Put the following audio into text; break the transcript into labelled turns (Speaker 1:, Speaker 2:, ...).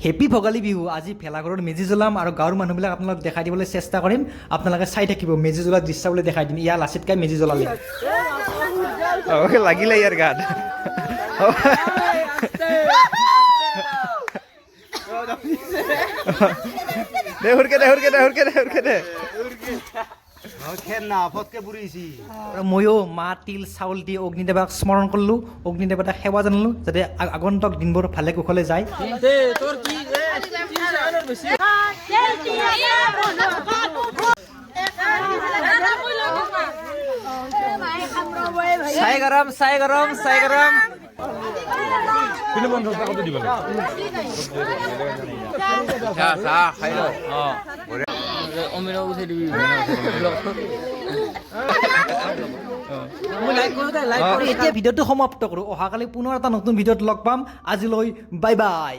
Speaker 1: happy Bhogali Bihu আজি ভেলাঘৰত মেজি জ্বলাম আৰু গাঁৱৰ মানুহবিলাক আপোনালোক দেখাই দিবলৈ চেষ্টা কৰিম আপোনালোকে চাই থাকিব মেজি জ্বলোৱা দৃশ্যাৱলী দেখাই দিম ইয়াৰ লাচিত কাই মেজি জ্বলালে লাগিলে ইয়াৰ গাত ময়ো মা তিল চাউল দি অগ্নিদেৱক স্মৰণ কৰিলোঁ অগ্নিদেৱতাক সেৱা জনালোঁ যাতে আগন্তুক দিনবোৰ ভালে কুশলে যায় চাই গৰম এতিয়া ভিডিঅ'টো সমাপ্ত কৰোঁ অহাকালি পুনৰ এটা নতুন ভিডিঅ'ত লগ পাম আজিলৈ বাই বাই